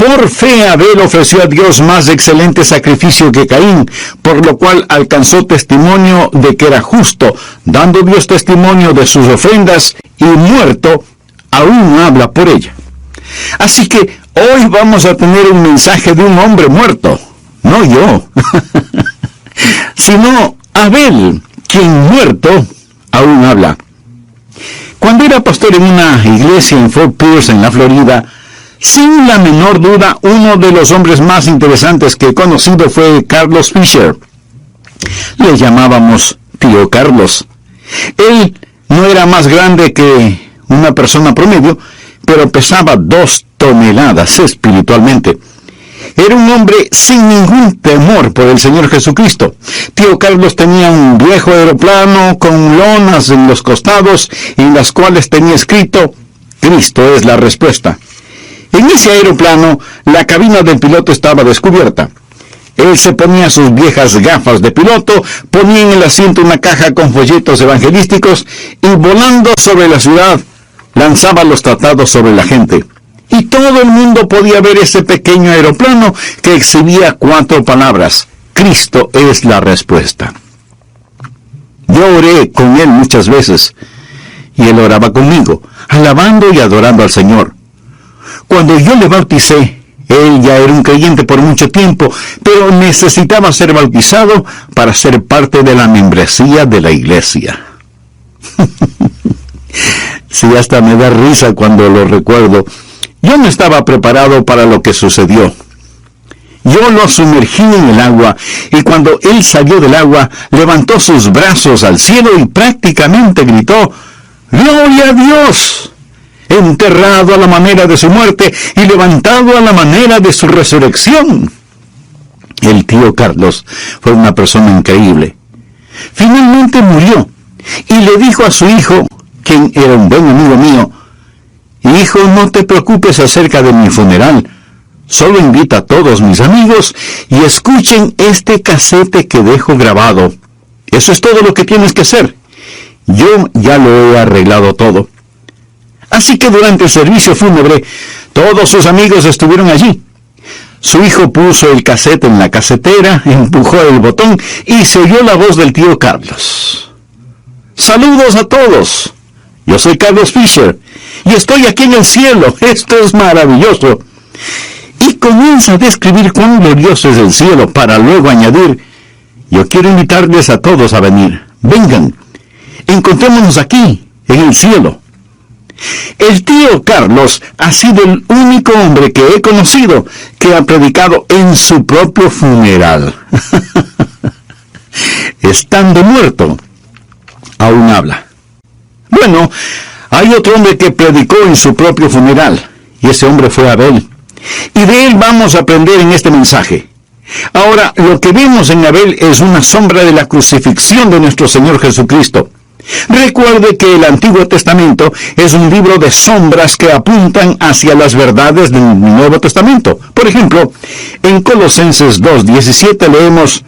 Por fe Abel ofreció a Dios más excelente sacrificio que Caín, por lo cual alcanzó testimonio de que era justo, dando Dios testimonio de sus ofrendas, y muerto, aún habla por ella. Así que hoy vamos a tener un mensaje de un hombre muerto, no yo, sino Abel, quien muerto aún habla. Cuando era pastor en una iglesia en Fort Pierce, en la Florida, sin la menor duda, uno de los hombres más interesantes que he conocido fue Carlos Fisher. Le llamábamos Tío Carlos. Él no era más grande que una persona promedio, pero pesaba 2 toneladas espiritualmente. Era un hombre sin ningún temor por el Señor Jesucristo. Tío Carlos tenía un viejo aeroplano con lonas en los costados, en las cuales tenía escrito: Cristo es la respuesta. En ese aeroplano, la cabina del piloto estaba descubierta. Él se ponía sus viejas gafas de piloto, ponía en el asiento una caja con folletos evangelísticos y, volando sobre la ciudad, lanzaba los tratados sobre la gente. Y todo el mundo podía ver ese pequeño aeroplano que exhibía 4 palabras: Cristo es la respuesta. Yo oré con él muchas veces, y él oraba conmigo, alabando y adorando al Señor. Cuando yo le bauticé, él ya era un creyente por mucho tiempo, pero necesitaba ser bautizado para ser parte de la membresía de la iglesia. Sí, hasta me da risa cuando lo recuerdo. Yo no estaba preparado para lo que sucedió. Yo lo sumergí en el agua, y cuando él salió del agua, levantó sus brazos al cielo y prácticamente gritó: ¡Gloria a Dios! Enterrado a la manera de su muerte y levantado a la manera de su resurrección. El tío Carlos fue una persona increíble. Finalmente murió, y le dijo a su hijo, quien era un buen amigo mío: Hijo, no te preocupes acerca de mi funeral. Solo invita a todos mis amigos y escuchen este casete que dejo grabado. Eso es todo lo que tienes que hacer. Yo ya lo he arreglado todo. Así que durante el servicio fúnebre, todos sus amigos estuvieron allí. Su hijo puso el casete en la casetera, empujó el botón y se oyó la voz del tío Carlos. ¡Saludos a todos! Yo soy Carlos Fisher y estoy aquí en el cielo. Esto es maravilloso. Y comienza a describir cuán glorioso es el cielo, para luego añadir: yo quiero invitarles a todos a venir. Vengan, encontrémonos aquí, en el cielo. El tío Carlos ha sido el único hombre que he conocido que ha predicado en su propio funeral. Estando muerto, aún habla. Bueno, hay otro hombre que predicó en su propio funeral, y ese hombre fue Abel. Y de él vamos a aprender en este mensaje. Ahora, lo que vemos en Abel es una sombra de la crucifixión de nuestro Señor Jesucristo. Recuerde que el Antiguo Testamento es un libro de sombras que apuntan hacia las verdades del Nuevo Testamento. Por ejemplo, en Colosenses 2:17 leemos: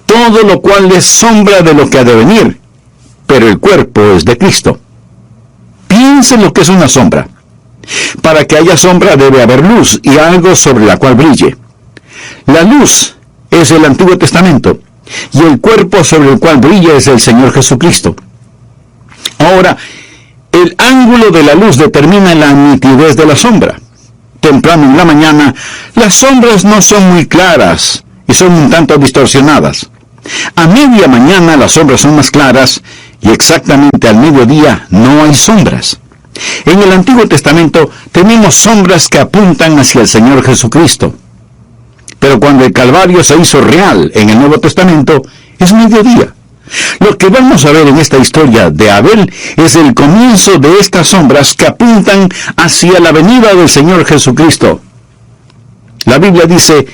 todo lo cual es sombra de lo que ha de venir, pero el cuerpo es de Cristo. Piense lo que es una sombra. Para que haya sombra debe haber luz y algo sobre la cual brille. La luz es el Antiguo Testamento, y el cuerpo sobre el cual brilla es el Señor Jesucristo. Ahora, el ángulo de la luz determina la nitidez de la sombra. temprano en la mañana, las sombras no son muy claras y son un tanto distorsionadas. A media mañana las sombras son más claras y exactamente al mediodía no hay sombras. En el Antiguo Testamento tenemos sombras que apuntan hacia el Señor Jesucristo. Pero cuando el Calvario se hizo real en el Nuevo Testamento, es mediodía. Lo que vamos a ver en esta historia de Abel es el comienzo de estas sombras que apuntan hacia la venida del Señor Jesucristo. La Biblia dice,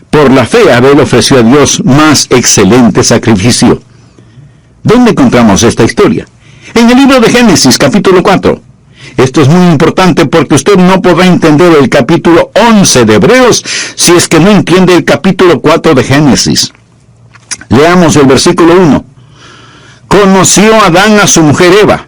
por la fe Abel ofreció a Dios más excelente sacrificio. ¿Dónde encontramos esta historia? En el libro de Génesis, capítulo 4. Esto es muy importante porque usted no podrá entender el capítulo 11 de Hebreos si es que no entiende el capítulo 4 de Génesis. Leamos el versículo 1. Conoció Adán a su mujer Eva.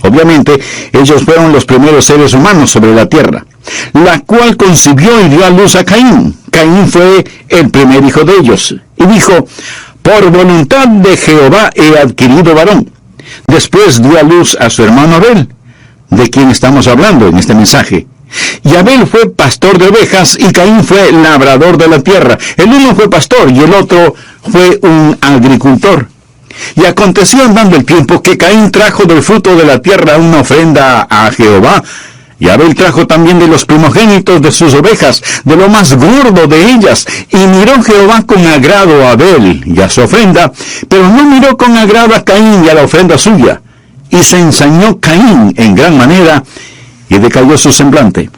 Obviamente, ellos fueron los primeros seres humanos sobre la tierra, la cual concibió y dio a luz a Caín. Caín fue el primer hijo de ellos. Y dijo, por voluntad de Jehová he adquirido varón. Después dio a luz a su hermano Abel, de quien estamos hablando en este mensaje. Y Abel fue pastor de ovejas y Caín fue labrador de la tierra. El uno fue pastor y el otro fue un agricultor. Y aconteció andando el tiempo que Caín trajo del fruto de la tierra una ofrenda a Jehová. Y Abel trajo también de los primogénitos de sus ovejas, de lo más gordo de ellas. Y miró Jehová con agrado a Abel y a su ofrenda, pero no miró con agrado a Caín y a la ofrenda suya. Y se ensañó Caín en gran manera, y decayó su semblante.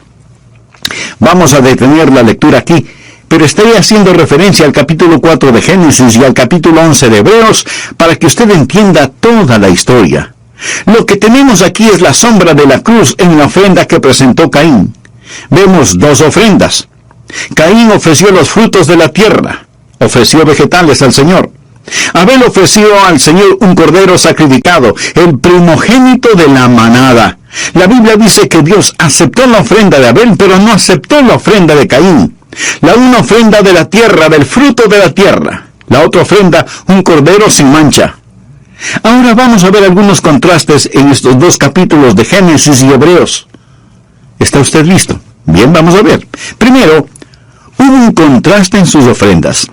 Vamos a detener la lectura aquí, pero estaré haciendo referencia al capítulo 4 de Génesis y al capítulo 11 de Hebreos, para que usted entienda toda la historia. Lo que tenemos aquí es la sombra de la cruz en la ofrenda que presentó Caín. Vemos dos ofrendas. Caín ofreció los frutos de la tierra, ofreció vegetales al Señor. Abel ofreció al Señor un cordero sacrificado, el primogénito de la manada. La Biblia dice que Dios aceptó la ofrenda de Abel, pero no aceptó la ofrenda de Caín. La una ofrenda de la tierra, del fruto de la tierra. La otra ofrenda, un cordero sin mancha. Ahora vamos a ver algunos contrastes en estos dos capítulos de Génesis y Hebreos. ¿Está usted listo? Bien, vamos a ver. Primero, hubo un contraste en sus ofrendas.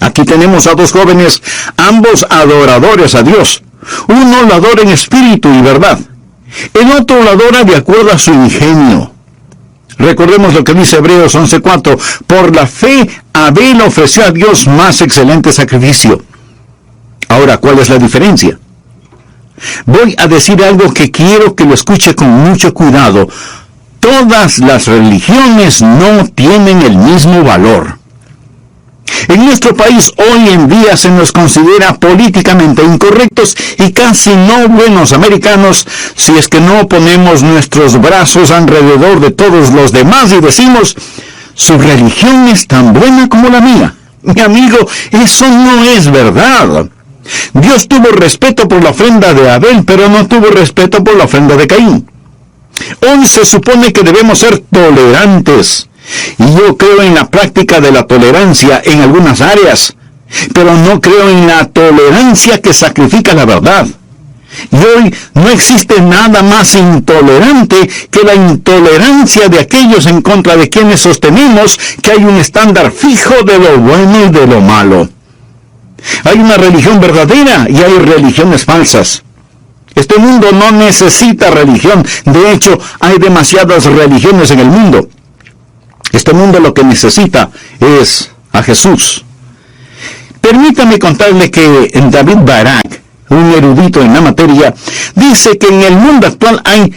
Aquí tenemos a dos jóvenes, ambos adoradores a Dios. Uno lo adora en espíritu y verdad. El otro lo adora de acuerdo a su ingenio. Recordemos lo que dice Hebreos 11:4. Por la fe, Abel ofreció a Dios más excelente sacrificio. Ahora, ¿cuál es la diferencia? Voy a decir algo que quiero que lo escuche con mucho cuidado. Todas las religiones no tienen el mismo valor. En nuestro país hoy en día se nos considera políticamente incorrectos y casi no buenos americanos si es que no ponemos nuestros brazos alrededor de todos los demás y decimos, su religión es tan buena como la mía. Mi amigo, eso no es verdad. Dios tuvo respeto por la ofrenda de Abel, pero no tuvo respeto por la ofrenda de Caín. Hoy se supone que debemos ser tolerantes. Y yo creo en la práctica de la tolerancia en algunas áreas, pero no creo en la tolerancia que sacrifica la verdad. Y hoy no existe nada más intolerante que la intolerancia de aquellos en contra de quienes sostenemos que hay un estándar fijo de lo bueno y de lo malo. Hay una religión verdadera y hay religiones falsas. Este mundo no necesita religión. De hecho, hay demasiadas religiones en el mundo. Este mundo lo que necesita es a Jesús. Permítame contarle que David Barak, un erudito en la materia, dice que en el mundo actual hay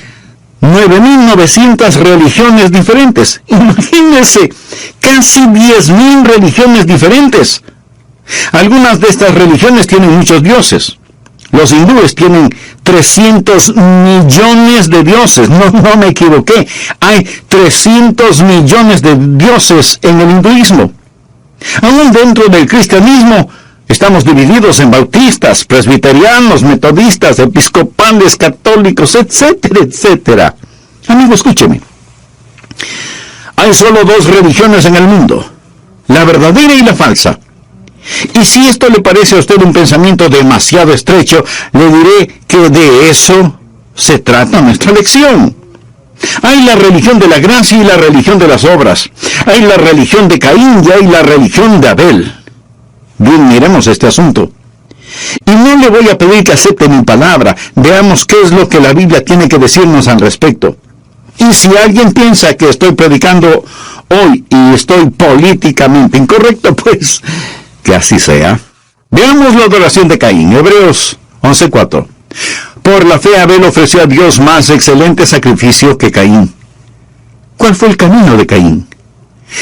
9.900 religiones diferentes. Imagínense, casi 10.000 religiones diferentes. Algunas de estas religiones tienen muchos dioses. Los hindúes tienen 300 millones de dioses. No me equivoqué. Hay 300 millones de dioses en el hinduismo. Aún dentro del cristianismo estamos divididos en bautistas, presbiterianos, metodistas, episcopales, católicos, etcétera, etcétera. Amigo, escúcheme. Hay solo dos religiones en el mundo, la verdadera y la falsa. Y si esto le parece a usted un pensamiento demasiado estrecho, le diré que de eso se trata nuestra lección. Hay la religión de la gracia y la religión de las obras. Hay la religión de Caín y hay la religión de Abel. Bien, miremos este asunto. Y no le voy a pedir que acepte mi palabra. Veamos qué es lo que la Biblia tiene que decirnos al respecto. Y si alguien piensa que estoy predicando hoy y estoy políticamente incorrecto, pues que así sea. Veamos la adoración de Caín. Hebreos 11:4. Por la fe Abel ofreció a Dios más excelente sacrificio que Caín. ¿Cuál fue el camino de Caín?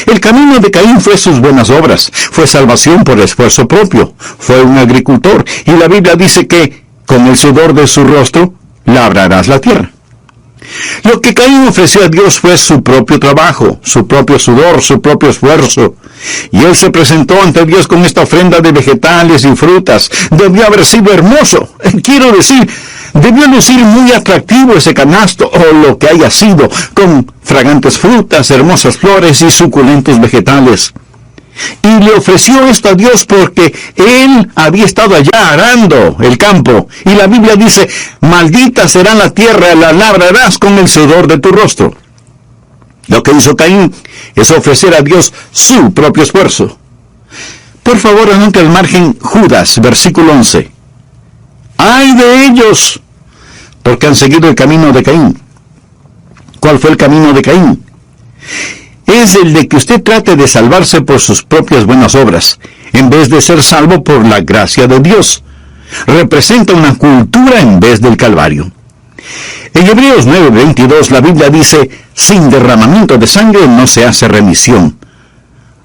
El camino de Caín fue sus buenas obras, fue salvación por esfuerzo propio, fue un agricultor, y la Biblia dice que con el sudor de su rostro labrarás la tierra. Lo que Caín ofreció a Dios fue su propio trabajo, su propio sudor, su propio esfuerzo. Y él se presentó ante Dios con esta ofrenda de vegetales y frutas. Debió haber sido hermoso. Quiero decir, debió lucir muy atractivo ese canasto, o lo que haya sido, con fragantes frutas, hermosas flores y suculentos vegetales. Y le ofreció esto a Dios porque él había estado allá arando el campo. Y la Biblia dice, maldita será la tierra, la labrarás con el sudor de tu rostro. Lo que hizo Caín es ofrecer a Dios su propio esfuerzo. Por favor, anote al margen Judas, versículo 11. ¡Ay de ellos! Porque han seguido el camino de Caín. ¿Cuál fue el camino de Caín? Es el de que usted trate de salvarse por sus propias buenas obras, en vez de ser salvo por la gracia de Dios. Representa una cultura en vez del Calvario. En Hebreos 9:22 la Biblia dice, sin derramamiento de sangre no se hace remisión.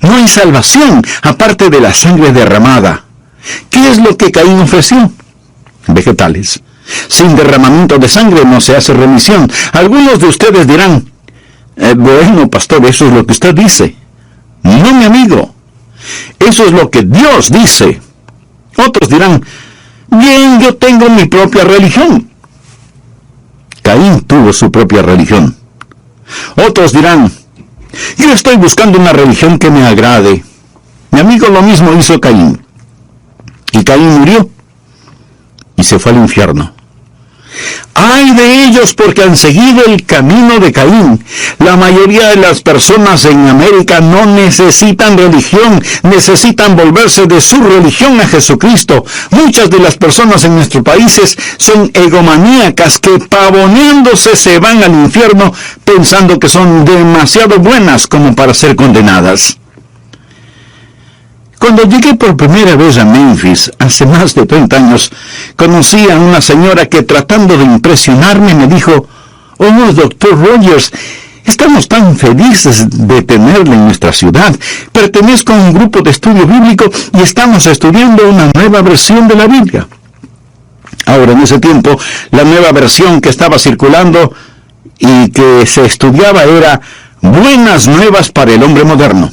No hay salvación aparte de la sangre derramada. ¿Qué es lo que Caín ofreció? Vegetales. Sin derramamiento de sangre no se hace remisión. Algunos de ustedes dirán, bueno, pastor, eso es lo que usted dice. No, mi amigo. Eso es lo que Dios dice. Otros dirán, bien, yo tengo mi propia religión. Caín tuvo su propia religión. Otros dirán, yo estoy buscando una religión que me agrade. Mi amigo, lo mismo hizo Caín. Y Caín murió y se fue al infierno. ¡Ay de ellos porque han seguido el camino de Caín! La mayoría de las personas en América no necesitan religión, necesitan volverse de su religión a Jesucristo. Muchas de las personas en nuestros países son egomaníacas que pavoneándose se van al infierno pensando que son demasiado buenas como para ser condenadas. Cuando llegué por primera vez a Memphis, hace más de 30 años, conocí a una señora que tratando de impresionarme me dijo, «Oh, Dr. Rogers, estamos tan felices de tenerle en nuestra ciudad. Pertenezco a un grupo de estudio bíblico y estamos estudiando una nueva versión de la Biblia». Ahora, en ese tiempo, la nueva versión que estaba circulando y que se estudiaba era Buenas Nuevas para el Hombre Moderno.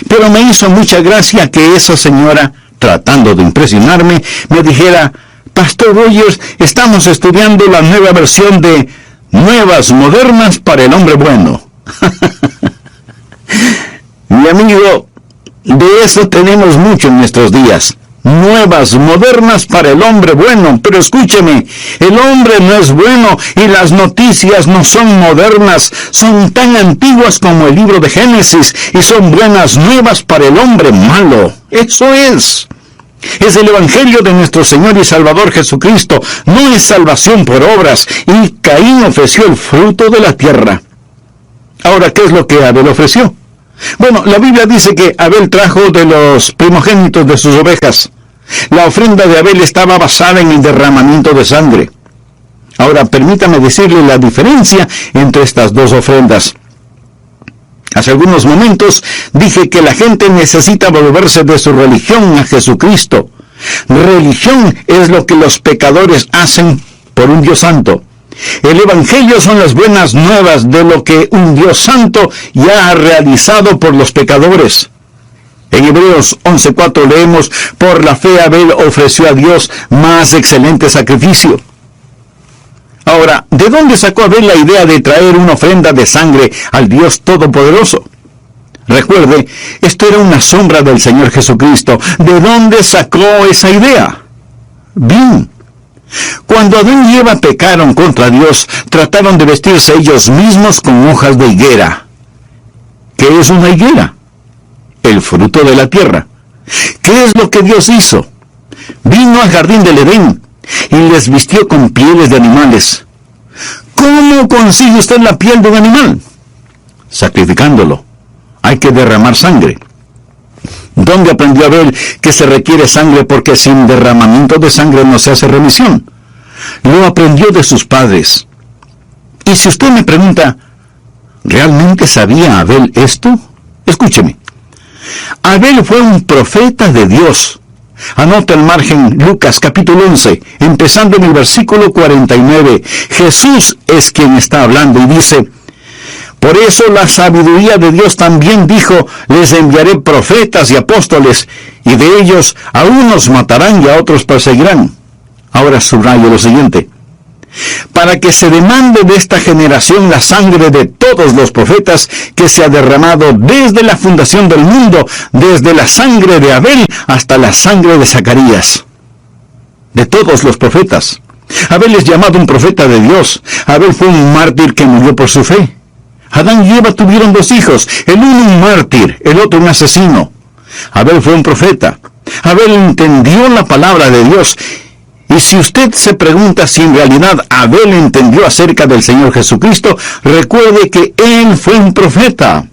Pero me hizo mucha gracia que esa señora, tratando de impresionarme, me dijera, «Pastor Rogers, estamos estudiando la nueva versión de Nuevas Modernas para el Hombre Bueno». Mi amigo, de eso tenemos mucho en nuestros días. Nuevas modernas para el hombre bueno. Pero escúcheme, el hombre no es bueno y las noticias no son modernas, son tan antiguas como el libro de Génesis y son buenas nuevas para el hombre malo. Eso es. Es el Evangelio de nuestro Señor y Salvador Jesucristo. No es salvación por obras. Y Caín ofreció el fruto de la tierra. Ahora, ¿qué es lo que Abel ofreció? Bueno, la Biblia dice que Abel trajo de los primogénitos de sus ovejas. La ofrenda de Abel estaba basada en el derramamiento de sangre. Ahora, permítame decirle la diferencia entre estas dos ofrendas. Hace algunos momentos dije que la gente necesita volverse de su religión a Jesucristo. Religión es lo que los pecadores hacen por un Dios santo. El Evangelio son las buenas nuevas de lo que un Dios santo ya ha realizado por los pecadores. En Hebreos 11:4 leemos, por la fe Abel ofreció a Dios más excelente sacrificio. Ahora, ¿de dónde sacó Abel la idea de traer una ofrenda de sangre al Dios Todopoderoso? Recuerde, esto era una sombra del Señor Jesucristo. ¿De dónde sacó esa idea? Bien, Cuando Adán y Eva pecaron contra Dios, trataron de vestirse ellos mismos con hojas de higuera. ¿Qué es una higuera? El fruto de la tierra. ¿Qué es lo que Dios hizo? Vino al jardín del Edén y les vistió con pieles de animales. ¿Cómo consigue usted la piel de un animal? Sacrificándolo. Hay que derramar sangre. ¿Dónde aprendió Abel que se requiere sangre porque sin derramamiento de sangre no se hace remisión? Lo aprendió de sus padres. Y si usted me pregunta, ¿realmente sabía Abel esto? Escúcheme. Abel fue un profeta de Dios. Anota al margen Lucas capítulo 11, empezando en el versículo 49. Jesús es quien está hablando y dice: por eso la sabiduría de Dios también dijo: les enviaré profetas y apóstoles, y de ellos a unos matarán y a otros perseguirán. Ahora subrayo lo siguiente: para que se demande de esta generación la sangre de todos los profetas que se ha derramado desde la fundación del mundo, desde la sangre de Abel hasta la sangre de Zacarías. De todos los profetas. Abel es llamado un profeta de Dios. Abel fue un mártir que murió por su fe. Adán y Eva tuvieron 2 hijos, el uno un mártir, el otro un asesino. Abel fue un profeta. Abel entendió la palabra de Dios. Y si usted se pregunta si en realidad Abel entendió acerca del Señor Jesucristo, recuerde que él fue un profeta.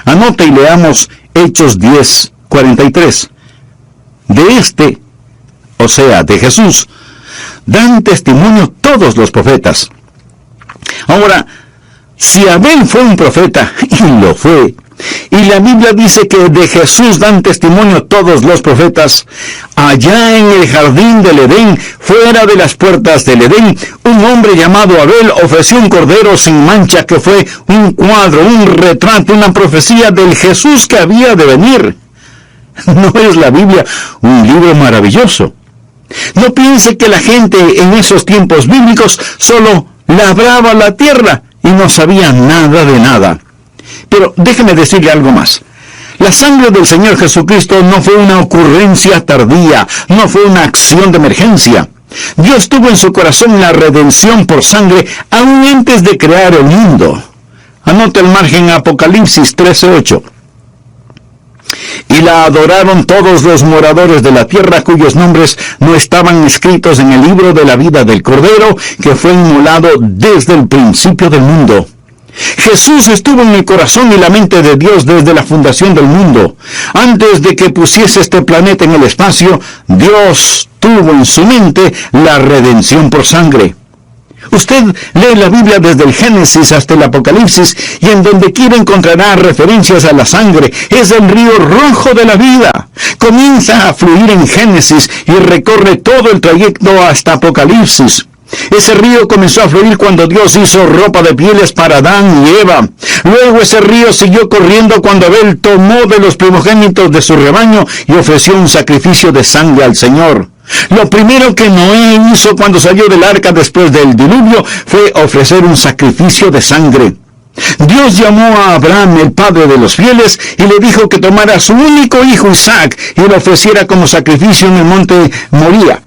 Anote y leamos Hechos 10:43. De o sea, de Jesús, dan testimonio todos los profetas. Ahora, si Abel fue un profeta, y lo fue, y la Biblia dice que de Jesús dan testimonio todos los profetas, allá en el jardín del Edén, fuera de las puertas del Edén, un hombre llamado Abel ofreció un cordero sin mancha que fue un cuadro, un retrato, una profecía del Jesús que había de venir. ¿No es la Biblia un libro maravilloso? No piense que la gente en esos tiempos bíblicos solo labraba la tierra y no sabía nada de nada. Pero déjeme decirle algo más. La sangre del Señor Jesucristo no fue una ocurrencia tardía, no fue una acción de emergencia. Dios tuvo en su corazón la redención por sangre aún antes de crear el mundo. Anote el margen Apocalipsis 13:8. Y la adoraron todos los moradores de la tierra cuyos nombres no estaban escritos en el libro de la vida del Cordero, que fue inmolado desde el principio del mundo. Jesús estuvo en el corazón y la mente de Dios desde la fundación del mundo. Antes de que pusiese este planeta en el espacio, Dios tuvo en su mente la redención por sangre. Usted lee la Biblia desde el Génesis hasta el Apocalipsis y en donde quiera encontrará referencias a la sangre. Es el río rojo de la vida. Comienza a fluir en Génesis y recorre todo el trayecto hasta Apocalipsis. Ese río comenzó a fluir cuando Dios hizo ropa de pieles para Adán y Eva. Luego ese río siguió corriendo cuando Abel tomó de los primogénitos de su rebaño y ofreció un sacrificio de sangre al Señor. Lo primero que Noé hizo cuando salió del arca después del diluvio fue ofrecer un sacrificio de sangre. Dios llamó a Abraham, el padre de los fieles, y le dijo que tomara a su único hijo Isaac y lo ofreciera como sacrificio en el monte Moría.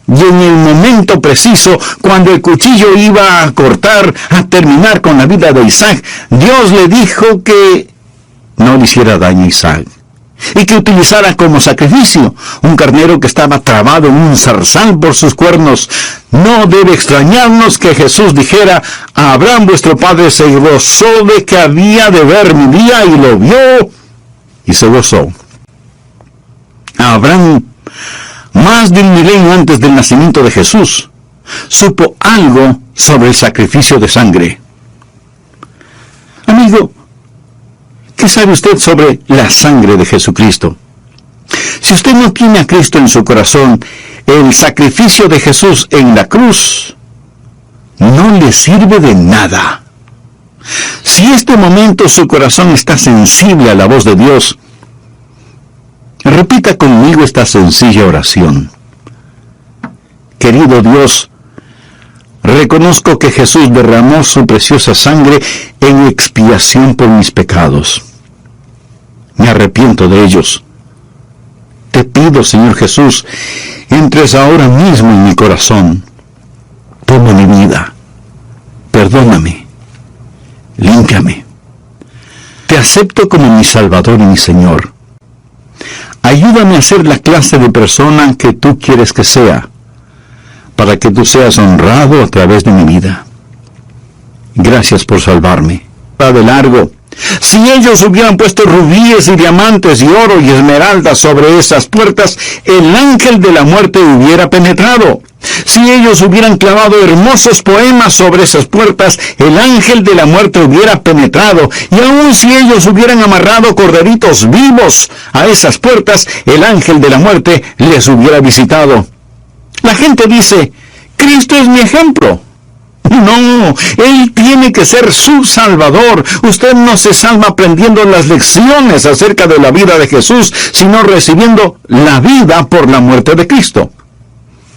Y en el momento preciso, cuando el cuchillo iba a cortar, a terminar con la vida de Isaac, Dios le dijo que no le hiciera daño a Isaac y que utilizara como sacrificio un carnero que estaba trabado en un zarzal por sus cuernos. No debe extrañarnos que Jesús dijera: a Abraham vuestro padre se gozó de que había de ver mi día, y lo vio y se gozó. A Abraham, más de 1 milenio antes del nacimiento de Jesús, supo algo sobre el sacrificio de sangre. Amigo, ¿qué sabe usted sobre la sangre de Jesucristo? Si usted no tiene a Cristo en su corazón, el sacrificio de Jesús en la cruz no le sirve de nada. Si en este momento su corazón está sensible a la voz de Dios, repita conmigo esta sencilla oración. Querido Dios, reconozco que Jesús derramó su preciosa sangre en expiación por mis pecados. Me arrepiento de ellos. Te pido, Señor Jesús, entres ahora mismo en mi corazón. toma mi vida, perdóname, límpiame. Te acepto como mi Salvador y mi Señor. Ayúdame a ser la clase de persona que tú quieres que sea, para que tú seas honrado a través de mi vida. Gracias por salvarme. Va de largo. Si ellos hubieran puesto rubíes y diamantes y oro y esmeraldas sobre esas puertas, el ángel de la muerte hubiera penetrado. Si ellos hubieran clavado hermosos poemas sobre esas puertas, el ángel de la muerte hubiera penetrado. Y aun si ellos hubieran amarrado corderitos vivos a esas puertas, el ángel de la muerte les hubiera visitado. La gente dice, Cristo es mi ejemplo. No, Él tiene que ser su Salvador. Usted no se salva aprendiendo las lecciones acerca de la vida de Jesús, sino recibiendo la vida por la muerte de Cristo.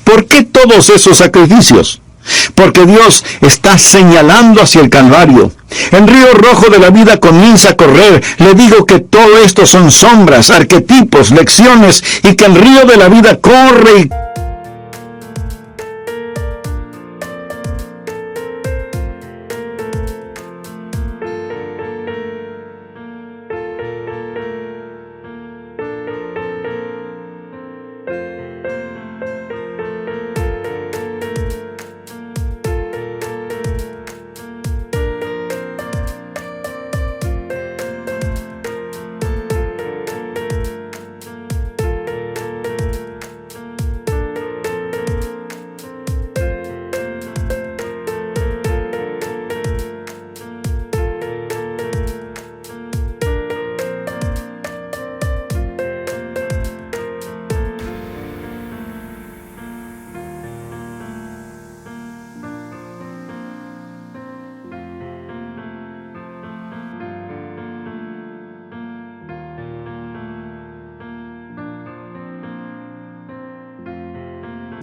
¿Por qué todos esos sacrificios? Porque Dios está señalando hacia el Calvario. El río rojo de la vida comienza a correr. Le digo que todo esto son sombras, arquetipos, lecciones, y que el río de la vida corre y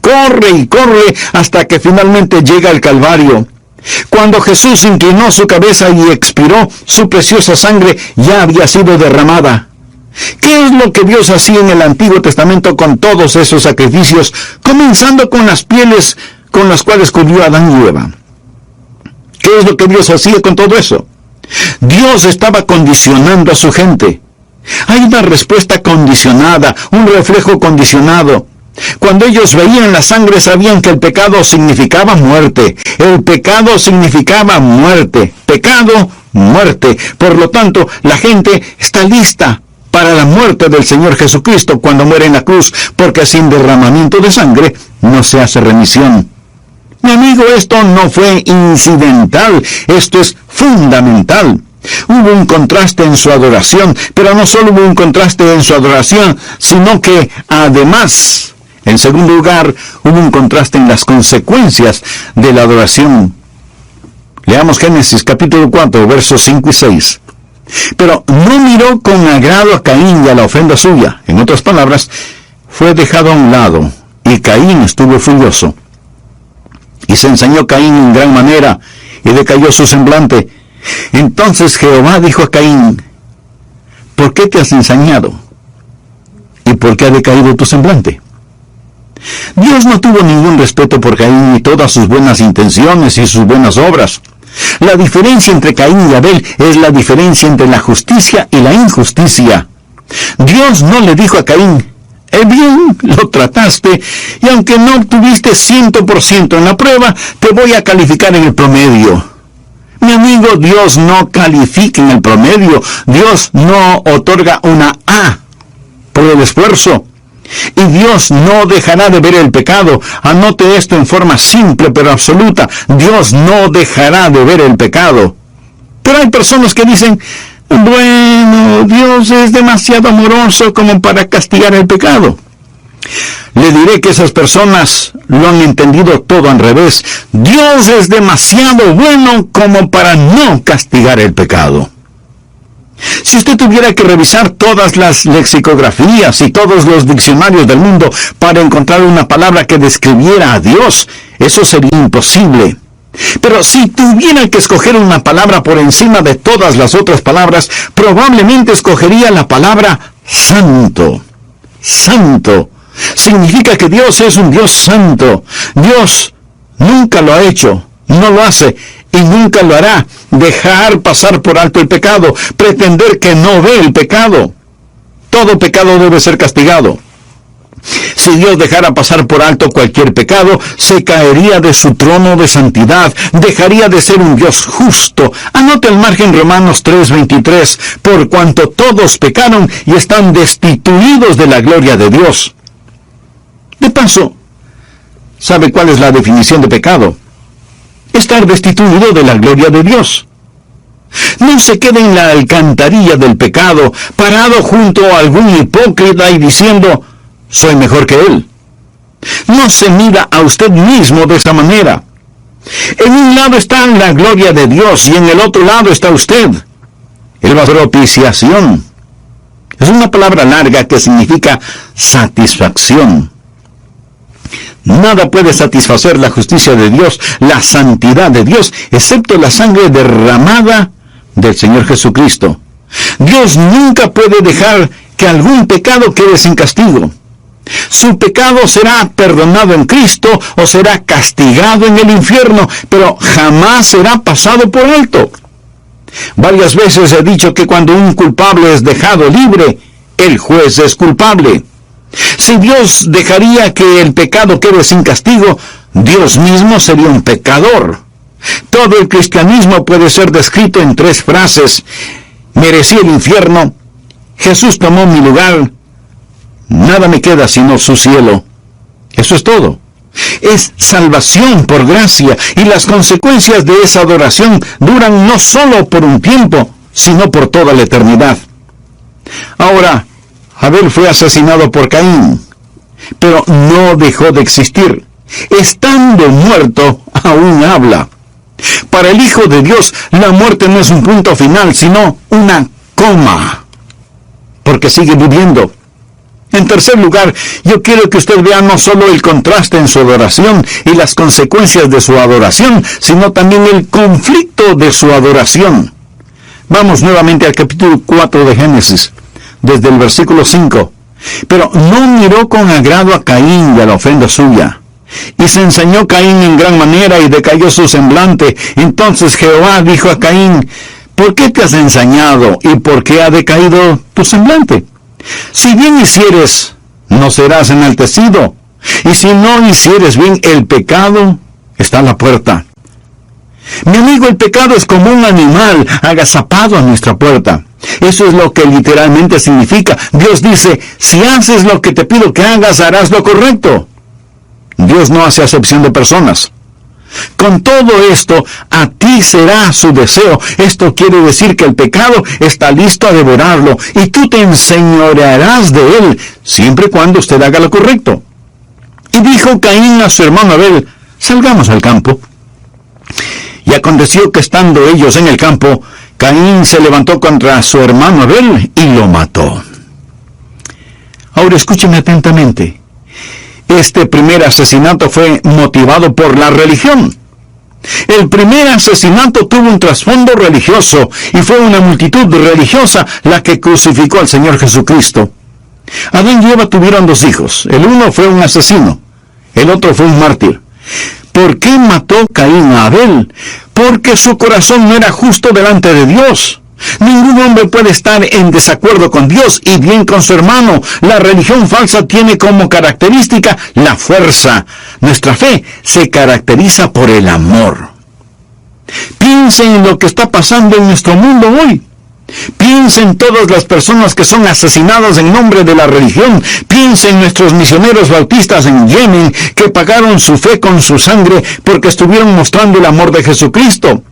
corre y corre hasta que finalmente llega al Calvario. Cuando Jesús inclinó su cabeza y expiró, su preciosa sangre ya había sido derramada. ¿Qué es lo que Dios hacía en el Antiguo Testamento con todos esos sacrificios, comenzando con las pieles con las cuales cubrió a Adán y Eva? ¿Qué es lo que Dios hacía con todo eso? Dios estaba condicionando a su gente. Hay una respuesta condicionada, un reflejo condicionado. Cuando ellos veían la sangre, sabían que el pecado significaba muerte. El pecado significaba muerte. Pecado, muerte. Por lo tanto, la gente está lista para la muerte del Señor Jesucristo cuando muere en la cruz, porque sin derramamiento de sangre no se hace remisión. Mi amigo, esto no fue incidental, esto es fundamental. Hubo un contraste en su adoración, pero no solo hubo un contraste en su adoración, sino que además, en segundo lugar, hubo un contraste en las consecuencias de la adoración. Leamos Génesis capítulo 4, versos 5 y 6. Pero no miró con agrado a Caín y a la ofrenda suya. En otras palabras, fue dejado a un lado, y Caín estuvo furioso. Y se ensañó Caín en gran manera, y decayó su semblante. Entonces Jehová dijo a Caín, ¿por qué te has ensañado? ¿Y por qué ha decaído tu semblante? Dios no tuvo ningún respeto por Caín ni todas sus buenas intenciones y sus buenas obras. La diferencia entre Caín y Abel es la diferencia entre la justicia y la injusticia. Dios no le dijo a Caín, bien, lo trataste, y aunque no obtuviste 100% en la prueba, te voy a calificar en el promedio. Mi amigo, Dios no califica en el promedio. Dios no otorga una A por el esfuerzo. Y Dios no dejará de ver el pecado. Anote esto en forma simple pero absoluta. Dios no dejará de ver el pecado. Pero hay personas que dicen, bueno, Dios es demasiado amoroso como para castigar el pecado. Le diré que esas personas lo han entendido todo al revés. Dios es demasiado bueno como para no castigar el pecado. Si usted tuviera que revisar todas las lexicografías y todos los diccionarios del mundo para encontrar una palabra que describiera a Dios, eso sería imposible. Pero si tuviera que escoger una palabra por encima de todas las otras palabras, probablemente escogería la palabra santo. Santo. Significa que Dios es un Dios santo. Dios Nunca lo ha hecho, no lo hace y nunca lo hará. Dejar pasar por alto el pecado, pretender que no ve el pecado. Todo pecado debe ser castigado. Si Dios dejara pasar por alto cualquier pecado, se caería de su trono de santidad, dejaría de ser un Dios justo. Anote al margen Romanos 3:23, por cuanto todos pecaron y están destituidos de la gloria de Dios. De paso, ¿sabe cuál es la definición de pecado? Estar destituido de la gloria de Dios. No se quede en la alcantarilla del pecado, parado junto a algún hipócrita y diciendo, soy mejor que él. No se mira a usted mismo de esa manera. En un lado está la gloria de Dios y en el otro lado está usted. La propiciación es una palabra larga que significa satisfacción. Nada puede satisfacer la justicia de Dios, la santidad de Dios, excepto la sangre derramada del Señor Jesucristo. Dios nunca puede dejar que algún pecado quede sin castigo. Su pecado será perdonado en Cristo o será castigado en el infierno, pero jamás será pasado por alto. Varias veces he dicho que cuando un culpable es dejado libre, el juez es culpable. Si Dios dejaría que el pecado quede sin castigo, Dios mismo sería un pecador. Todo el cristianismo puede ser descrito en 3 frases. Merecí el infierno, Jesús tomó mi lugar, nada me queda sino su cielo. Eso es todo. Es salvación por gracia, y las consecuencias de esa adoración duran no solo por un tiempo, sino por toda la eternidad. Ahora, Abel fue asesinado por Caín, pero no dejó de existir. Estando muerto, aún habla. Para el Hijo de Dios, la muerte no es un punto final, sino una coma, porque sigue viviendo. En tercer lugar, yo quiero que usted vea no solo el contraste en su adoración y las consecuencias de su adoración, sino también el conflicto de su adoración. Vamos nuevamente al capítulo 4 de Génesis, desde el versículo 5. Pero no miró con agrado a Caín y a la ofrenda suya. Y se ensañó Caín en gran manera y decayó su semblante. Entonces Jehová dijo a Caín, ¿por qué te has ensañado y por qué ha decaído tu semblante? Si bien hicieres, no serás enaltecido. Y si no hicieres bien, el pecado está a la puerta. Mi amigo, el pecado es como un animal agazapado a nuestra puerta. Eso es lo que literalmente significa. Dios dice, si haces lo que te pido que hagas, harás lo correcto. Dios no hace acepción de personas. Con todo esto, a ti será su deseo. Esto quiere decir que el pecado está listo a devorarlo, y tú te enseñorearás de él, siempre y cuando usted haga lo correcto. Y dijo Caín a su hermano Abel, salgamos al campo. Y aconteció que estando ellos en el campo, Caín se levantó contra su hermano Abel y lo mató. Ahora escúcheme atentamente. Este primer asesinato fue motivado por la religión. El primer asesinato tuvo un trasfondo religioso, y fue una multitud religiosa la que crucificó al Señor Jesucristo. Adán y Eva tuvieron 2 hijos. El uno fue un asesino, el otro fue un mártir. ¿Por qué mató Caín a Abel? Porque su corazón no era justo delante de Dios. Ningún hombre puede estar en desacuerdo con Dios y bien con su hermano. La religión falsa tiene como característica la fuerza. Nuestra fe se caracteriza por el amor. Piensen en lo que está pasando en nuestro mundo hoy. Piensen en todas las personas que son asesinadas en nombre de la religión. Piensen en nuestros misioneros bautistas en Yemen, que pagaron su fe con su sangre porque estuvieron mostrando el amor de Jesucristo.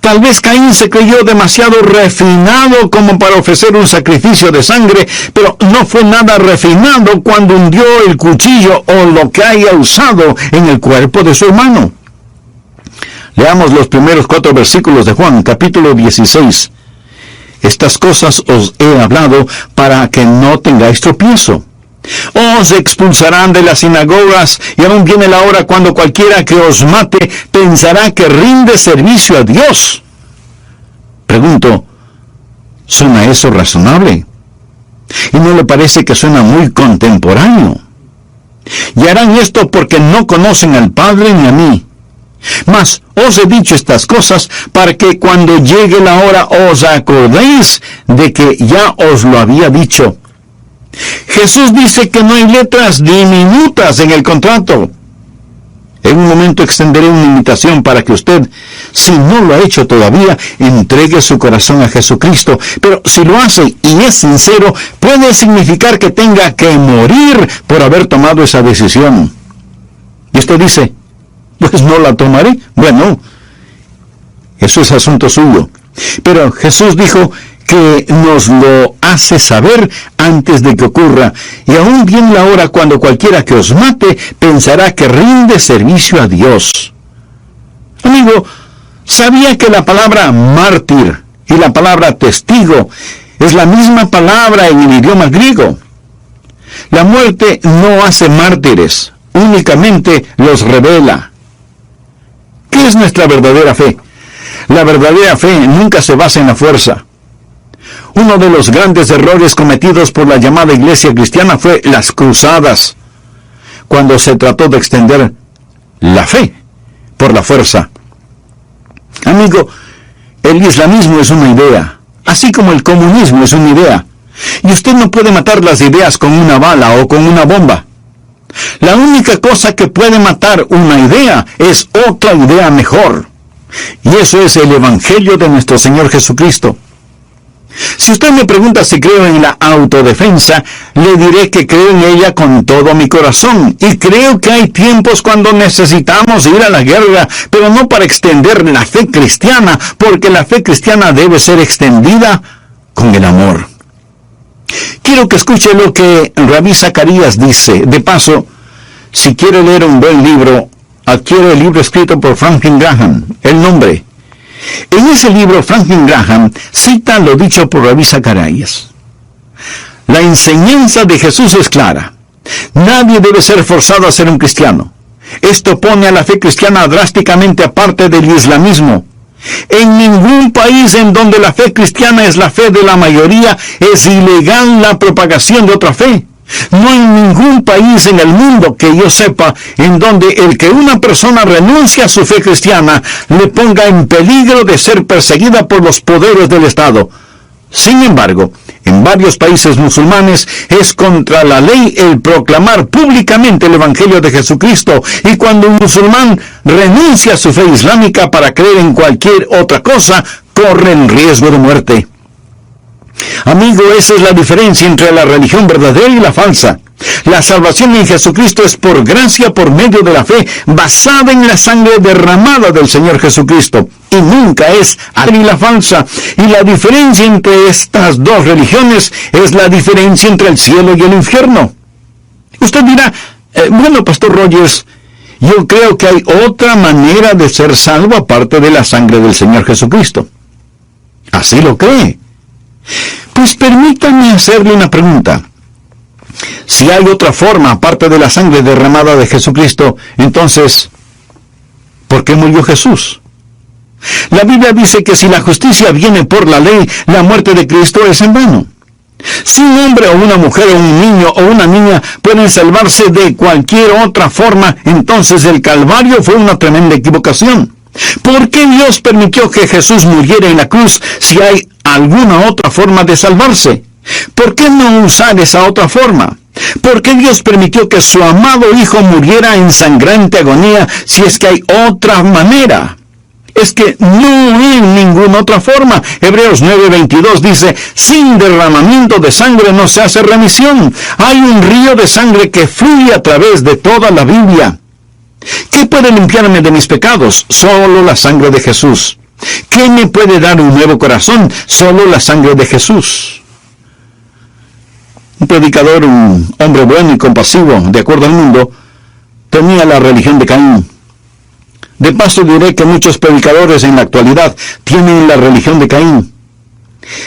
Tal vez Caín se creyó demasiado refinado como para ofrecer un sacrificio de sangre, pero no fue nada refinado cuando hundió el cuchillo o lo que haya usado en el cuerpo de su hermano. Leamos los primeros 4 versículos de Juan, capítulo 16. Estas cosas os he hablado para que no tengáis tropiezo. Os expulsarán de las sinagogas, y aún viene la hora cuando cualquiera que os mate pensará que rinde servicio a Dios. Pregunto, ¿suena eso razonable? ¿Y no le parece que suena muy contemporáneo? Y harán esto porque no conocen al Padre ni a mí. Mas os he dicho estas cosas para que cuando llegue la hora os acordéis de que ya os lo había dicho. Jesús dice que no hay letras diminutas en el contrato. En un momento extenderé una invitación para que usted, si no lo ha hecho todavía, entregue su corazón a Jesucristo. Pero si lo hace y es sincero, puede significar que tenga que morir por haber tomado esa decisión. Y usted dice, pues no la tomaré. Bueno, eso es asunto suyo. Pero Jesús dijo que nos lo hace saber antes de que ocurra, y aún bien la hora cuando cualquiera que os mate pensará que rinde servicio a Dios. Amigo, ¿sabía que la palabra mártir y la palabra testigo es la misma palabra en el idioma griego? La muerte no hace mártires, únicamente los revela. ¿Qué es nuestra verdadera fe? La verdadera fe nunca se basa en la fuerza. Uno de los grandes errores cometidos por la llamada iglesia cristiana fue las cruzadas, cuando se trató de extender la fe por la fuerza. Amigo, el islamismo es una idea, así como el comunismo es una idea, y usted no puede matar las ideas con una bala o con una bomba. La única cosa que puede matar una idea es otra idea mejor, y eso es el Evangelio de nuestro Señor Jesucristo. Si usted me pregunta si creo en la autodefensa, le diré que creo en ella con todo mi corazón. Y creo que hay tiempos cuando necesitamos ir a la guerra, pero no para extender la fe cristiana, porque la fe cristiana debe ser extendida con el amor. Quiero que escuche lo que Rabí Zacarías dice. De paso, si quiere leer un buen libro, adquiere el libro escrito por Franklin Graham, El Nombre. En ese libro, Franklin Graham cita lo dicho por Rabí Zacarías. La enseñanza de Jesús es clara. Nadie debe ser forzado a ser un cristiano. Esto pone a la fe cristiana drásticamente aparte del islamismo. En ningún país en donde la fe cristiana es la fe de la mayoría, es ilegal la propagación de otra fe. No hay ningún país en el mundo que yo sepa en donde el que una persona renuncie a su fe cristiana le ponga en peligro de ser perseguida por los poderes del Estado. Sin embargo, en varios países musulmanes es contra la ley el proclamar públicamente el Evangelio de Jesucristo, y cuando un musulmán renuncia a su fe islámica para creer en cualquier otra cosa, corre el riesgo de muerte. Amigo, esa es la diferencia entre la religión verdadera y la falsa. La salvación en Jesucristo es por gracia por medio de la fe, basada en la sangre derramada del Señor Jesucristo, y nunca es la falsa. Y la diferencia entre estas dos religiones es la diferencia entre el cielo y el infierno. Usted dirá, bueno, Pastor Rogers, yo creo que hay otra manera de ser salvo aparte de la sangre del Señor Jesucristo. ¿Así lo cree? Pues permítame hacerle una pregunta. Si hay otra forma aparte de la sangre derramada de Jesucristo, entonces, ¿por qué murió Jesús? La Biblia dice que si la justicia viene por la ley, la muerte de Cristo es en vano. Si un hombre o una mujer o un niño o una niña pueden salvarse de cualquier otra forma, entonces el Calvario fue una tremenda equivocación. ¿Por qué Dios permitió que Jesús muriera en la cruz si hay alguna otra forma de salvarse? ¿Por qué no usar esa otra forma? ¿Por qué Dios permitió que su amado Hijo muriera en sangrante agonía si es que hay otra manera? Es que no hay ninguna otra forma. Hebreos 9:22 dice, sin derramamiento de sangre no se hace remisión. Hay un río de sangre que fluye a través de toda la Biblia. ¿Qué puede limpiarme de mis pecados? Solo la sangre de Jesús. ¿Qué me puede dar un nuevo corazón? Solo la sangre de Jesús. Un predicador, un hombre bueno y compasivo, de acuerdo al mundo, tenía la religión de Caín. De paso diré que muchos predicadores en la actualidad tienen la religión de Caín.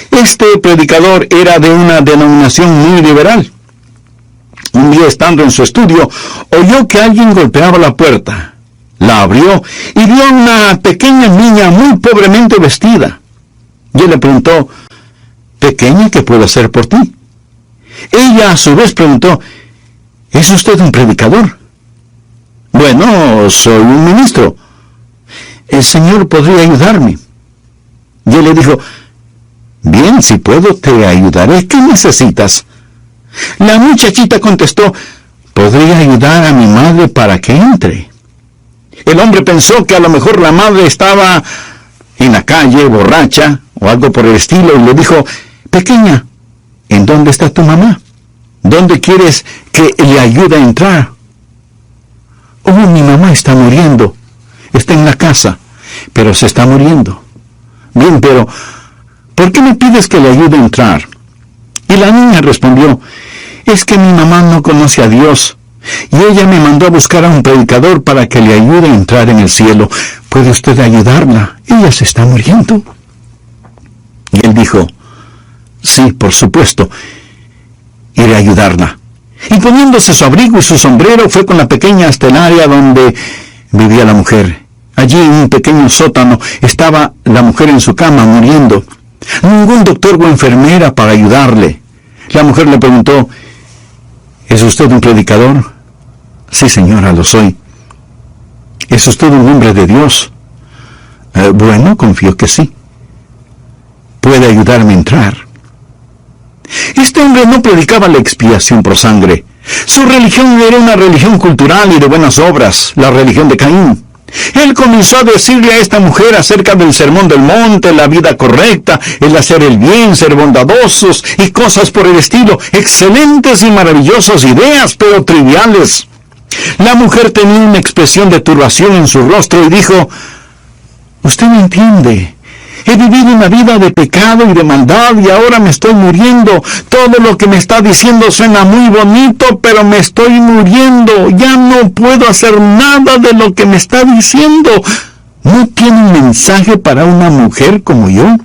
Este predicador era de una denominación muy liberal. Un día, estando en su estudio, oyó que alguien golpeaba la puerta. La abrió y vio a una pequeña niña muy pobremente vestida. Y él le preguntó, «Pequeña, ¿qué puedo hacer por ti?» Ella a su vez preguntó, «¿Es usted un predicador?» «Bueno, soy un ministro». el Señor podría ayudarme. Y él le dijo, bien, si puedo, te ayudaré. ¿Qué necesitas? La muchachita contestó, podría ayudar a mi madre para que entre. El hombre pensó que a lo mejor la madre estaba en la calle, borracha, o algo por el estilo, y le dijo, pequeña, ¿en dónde está tu mamá? ¿Dónde quieres que le ayude a entrar? Oh, mi mamá está muriendo. Está en la casa, pero se está muriendo. Bien, pero ¿por qué me pides que le ayude a entrar? Y la niña respondió, es que mi mamá no conoce a Dios, y ella me mandó a buscar a un predicador para que le ayude a entrar en el cielo. ¿Puede usted ayudarla? Ella se está muriendo. Y él dijo, sí, por supuesto, iré a ayudarla. Y poniéndose su abrigo y su sombrero, fue con la pequeña hasta el área donde vivía la mujer. Allí en un pequeño sótano estaba la mujer en su cama muriendo. Ningún doctor o enfermera para ayudarle. La mujer le preguntó, ¿es usted un predicador? Sí, señora, lo soy. ¿Es usted un hombre de Dios? Bueno, confío que sí. ¿Puede ayudarme a entrar? Este hombre no predicaba la expiación por sangre. Su religión era una religión cultural y de buenas obras, la religión de Caín. Él comenzó a decirle a esta mujer acerca del sermón del monte, la vida correcta, el hacer el bien, ser bondadosos y cosas por el estilo. Excelentes y maravillosas ideas, pero triviales. La mujer tenía una expresión de turbación en su rostro y dijo, usted no entiende. He vivido una vida de pecado y de maldad y ahora me estoy muriendo. Todo lo que me está diciendo suena muy bonito, pero me estoy muriendo. Ya no puedo hacer nada de lo que me está diciendo. ¿No tiene un mensaje para una mujer como yo?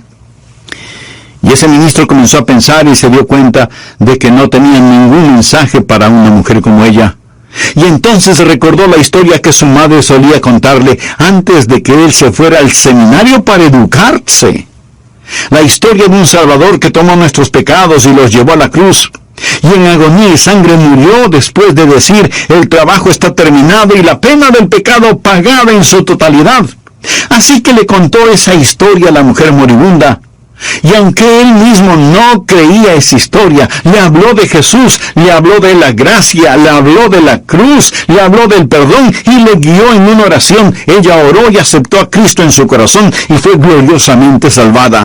Y ese ministro comenzó a pensar y se dio cuenta de que no tenía ningún mensaje para una mujer como ella. Y entonces recordó la historia que su madre solía contarle antes de que él se fuera al seminario para educarse. La historia de un Salvador que tomó nuestros pecados y los llevó a la cruz. Y en agonía y sangre murió después de decir, el trabajo está terminado y la pena del pecado pagada en su totalidad. Así que le contó esa historia a la mujer moribunda. Y aunque él mismo no creía esa historia, le habló de Jesús, le habló de la gracia, le habló de la cruz, le habló del perdón y le guió en una oración. Ella oró y aceptó a Cristo en su corazón y fue gloriosamente salvada.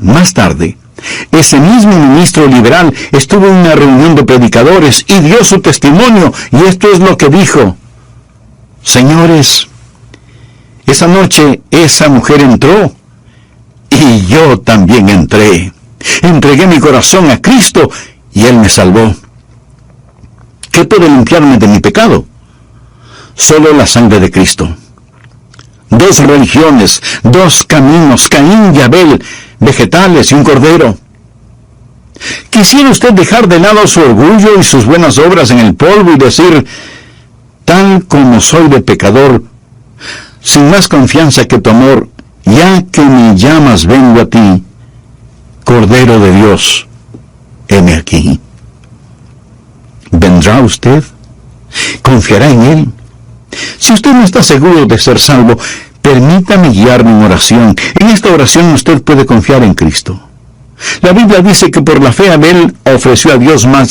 Más tarde, ese mismo ministro liberal estuvo en una reunión de predicadores y dio su testimonio, y esto es lo que dijo. Señores, esa noche esa mujer entró. Y yo también entré. Entregué mi corazón a Cristo y Él me salvó. ¿Qué puede limpiarme de mi pecado? Solo la sangre de Cristo. 2 religiones, 2 caminos, Caín y Abel, vegetales y un cordero. ¿Quisiera usted dejar de lado su orgullo y sus buenas obras en el polvo y decir, tal como soy de pecador, sin más confianza que tu amor, ya que me llamas, vengo a ti, Cordero de Dios, heme aquí? ¿Vendrá usted? ¿Confiará en Él? Si usted no está seguro de ser salvo, permítame guiarme en oración. En esta oración usted puede confiar en Cristo. La Biblia dice que por la fe Abel ofreció a Dios más